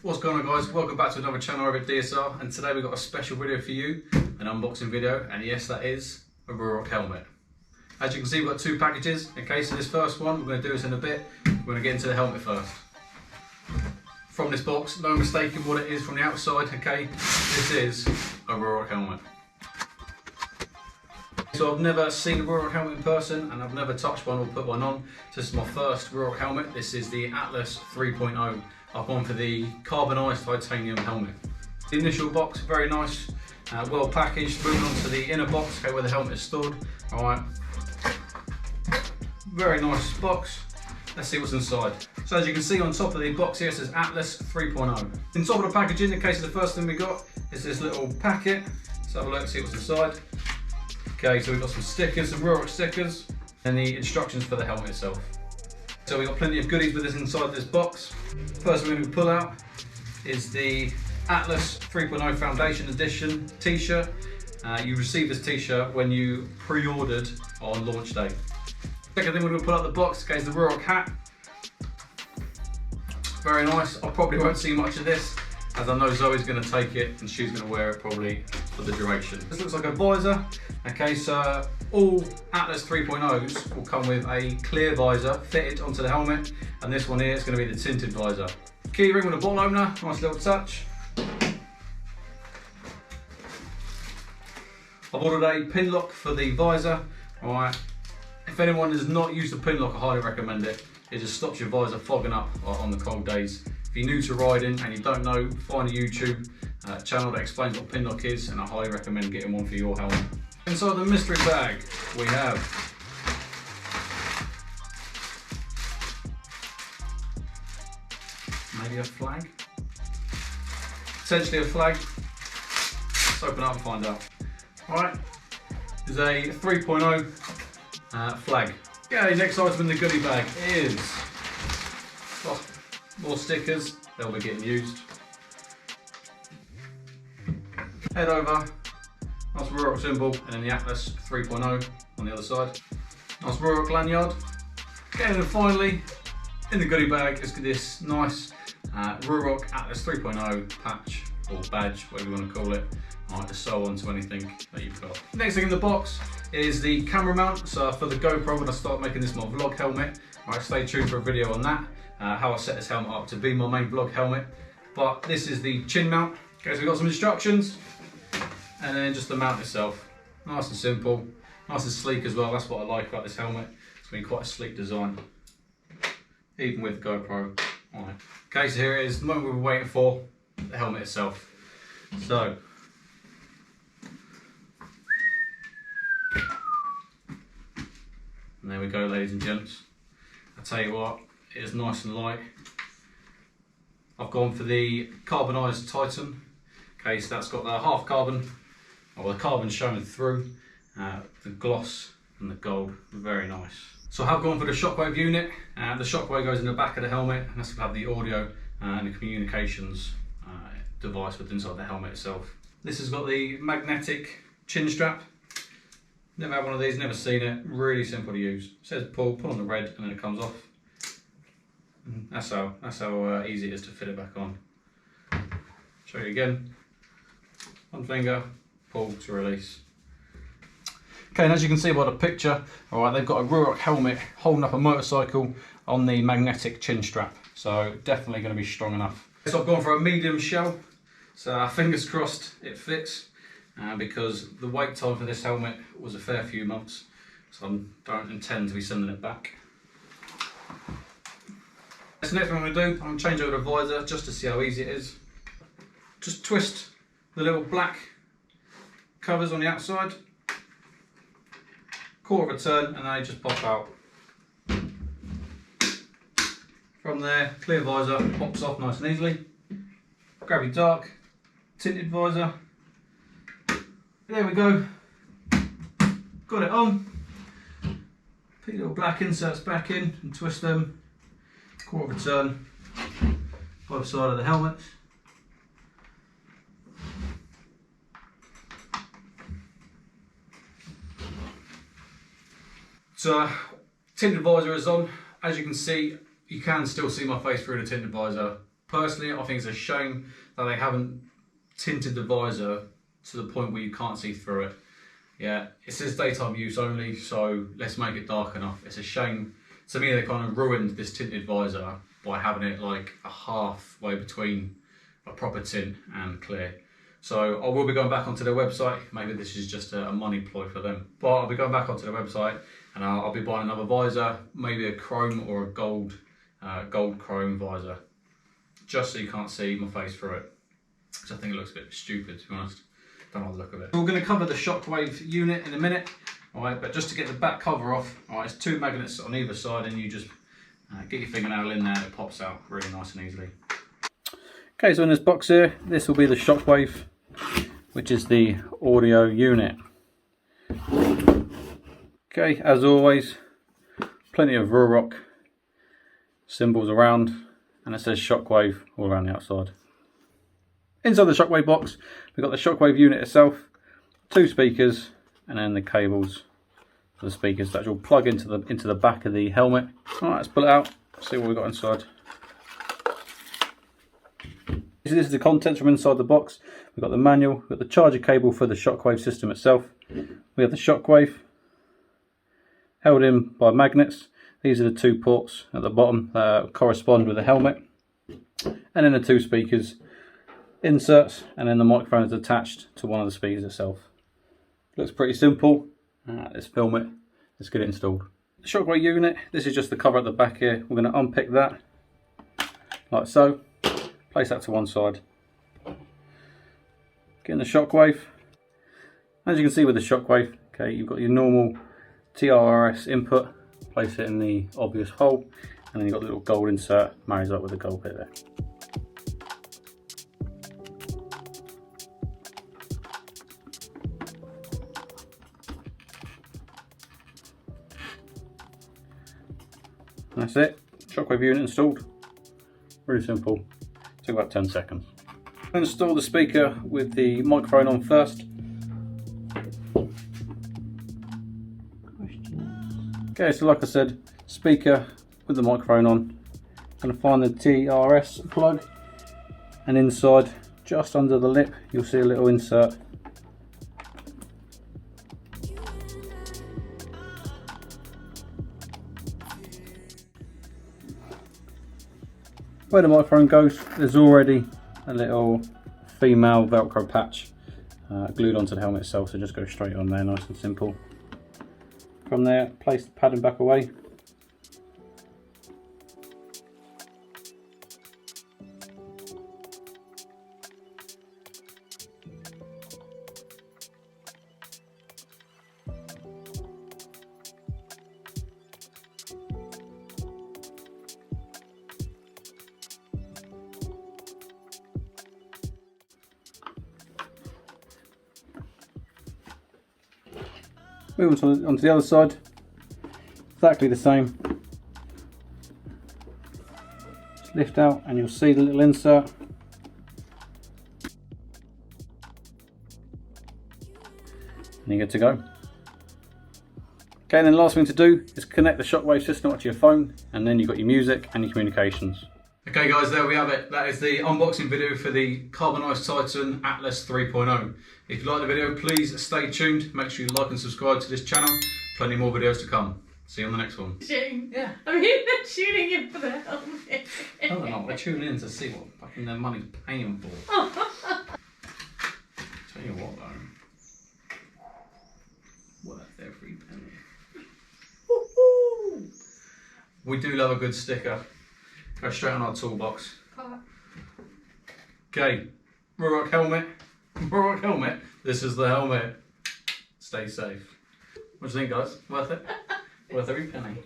What's going on, guys? Welcome back to another channel over at D.S.R, and today we've got a special video for you, an unboxing video, and yes, that is a RUROC helmet. As you can see, we've got two packages. Okay, so this first one, we're going to do this in a bit. We're going to get into the helmet first. From this box, no mistaking what it is from the outside, okay, this is a RUROC helmet. So I've never seen a RUROC helmet in person, and I've never touched one or put one on. So this is my first RUROC helmet. This is the Atlas 3.0. I've gone for the Carbonised titanium helmet. The initial box, very nice, well packaged. Moving on to the inner box, okay, where the helmet is stored. All right, very nice box. Let's see what's inside. So as you can see on top of the box here, it says Atlas 3.0. In top of the packaging, in case of the first thing we got, is this little packet. Let's have a look, see what's inside. Okay, so we've got some stickers, some RUROC stickers, and the instructions for the helmet itself. So we've got plenty of goodies with this inside this box. First we're going to pull out is the Atlas 3.0 Foundation Edition t-shirt. You received this t-shirt when you pre-ordered on launch day. Second thing we're going to pull out the box is the RUROC hat. Very nice. I probably won't see much of this, as I know Zoe's going to take it and she's going to wear it probably for the duration. This looks like a visor. Okay, so all Atlas 3.0s will come with a clear visor fitted onto the helmet, and this one here is going to be the tinted visor. Key ring with a bottle opener, nice little touch. I've ordered a pin lock for the visor. Alright, if anyone has not used the pin lock, I highly recommend it. It just stops your visor fogging up on the cold days. If you're new to riding and you don't know, find a YouTube channel that explains what pin lock is, and I highly recommend getting one for your helmet. Inside the mystery bag, we have maybe a flag? Potentially a flag. Let's open up and find out. Alright, there's a 3.0 flag. Yeah, next item in the goodie bag is more stickers. They'll be getting used. Head over. Nice RUROC symbol, and then the Atlas 3.0 on the other side. Nice RUROC lanyard. Okay, and then finally, in the goodie bag is this nice RUROC Atlas 3.0 patch or badge, whatever you want to call it. Alright, to sew onto anything that you've got. Next thing in the box is the camera mount. So for the GoPro, when I start making this my vlog helmet, alright, stay tuned for a video on that. How I set this helmet up to be my main vlog helmet. But this is the chin mount. Okay, so we've got some instructions. And then just the mount itself, nice and simple, nice and sleek as well. That's what I like about this helmet. It's going to be quite a sleek design, even with GoPro on it. Okay, so here it is, the moment we were waiting for, the helmet itself. So, and there we go, ladies and gents. I tell you what, it is nice and light. I've gone for the Carbonised Titan. Okay, so that's got the half carbon, or the carbon showing through, the gloss and the gold, very nice. So I have gone for the Shockwave unit. The Shockwave goes in the back of the helmet, and that's going to have the audio and the communications device within inside the helmet itself. This has got the magnetic chin strap. Never had one of these, never seen it. Really simple to use. It says pull on the red, and then it comes off. And that's how easy it is to fit it back on. Show you again. One finger, pull to release. Okay, and as you can see by the picture, all right, they've got a RUROC helmet holding up a motorcycle on the magnetic chin strap. So definitely going to be strong enough. So I've gone for a medium shell. So fingers crossed it fits, because the wait time for this helmet was a fair few months. So I don't intend to be sending it back. That's the next thing I'm going to do. I'm going to change over the visor just to see how easy it is. Just twist the little black covers on the outside, quarter of a turn, and they just pop out. From there, clear visor pops off nice and easily. Grab your dark tinted visor. There we go. Got it on. Put your little black inserts back in and twist them. Quarter of a turn, both sides of the helmet. So tinted visor is on. As you can see, you can still see my face through the tinted visor Personally, I think it's a shame that they haven't tinted the visor to the point where you can't see through it. Yeah, it says daytime use only, so let's make it dark enough. It's a shame. To me, they kind of ruined this tinted visor by having it like a halfway between a proper tint and clear. So I will be going back onto their website. Maybe this is just a money ploy for them. But I'll be going back onto their website and I'll be buying another visor, maybe a chrome or a gold chrome visor, just so you can't see my face through it. Because I think it looks a bit stupid, to be honest. Don't like the look of it. We're going to cover the Shockwave unit in a minute. Alright, but just to get the back cover off, alright, it's 2 magnets on either side and you just get your fingernail in there and it pops out really nice and easily. Okay, so in this box here, this will be the Shockwave, which is the audio unit. Okay, as always, plenty of RUROC symbols around, and it says Shockwave all around the outside. Inside the Shockwave box, we've got the Shockwave unit itself, 2 speakers, and then the cables for the speakers that will plug into the back of the helmet. Alright, let's pull it out, see what we've got inside. This is the contents from inside the box. We've got the manual, we've got the charger cable for the Shockwave system itself. We have the Shockwave held in by magnets. These are the 2 ports at the bottom that correspond with the helmet. And then the 2 speakers, inserts, and then the microphone is attached to one of the speakers itself. Looks pretty simple. Let's film it, let's get it installed. The Shockwave unit, this is just the cover at the back here. We're going to unpick that, like so. Place that to one side. Get in the Shockwave. As you can see with the Shockwave, okay, you've got your normal TRS input. Place it in the obvious hole, and then you've got the little gold insert, marries up with the gold bit there. And that's it. Shockwave unit installed. Really simple. Took about 10 seconds. Install the speaker with the microphone on first. Okay, so like I said, speaker with the microphone on. I'm going to find the TRS plug, and inside, just under the lip, you'll see a little insert. Where the microphone goes, there's already a little female Velcro patch glued onto the helmet itself, so just go straight on there, nice and simple. From there, place the padding back away. Move onto the other side, exactly the same. Just lift out and you'll see the little insert. And you're good to go. Okay, then the last thing to do is connect the Shockwave system up to your phone, and then you've got your music and your communications. Okay guys, there we have it. That is the unboxing video for the Carbonised Titan Atlas 3.0. If you like the video, please stay tuned. Make sure you like and subscribe to this channel. Plenty more videos to come. See you on the next one. Shooting. Yeah. I mean, they're shooting in for the helmet. No, they're not. We're tuning in to see what fucking their money's paying for. Tell you what though. Worth every penny. We do love a good sticker. Go straight on our toolbox. Okay, RUROC helmet. RUROC helmet. This is the helmet. Stay safe. What do you think, guys? Worth it? Worth every penny.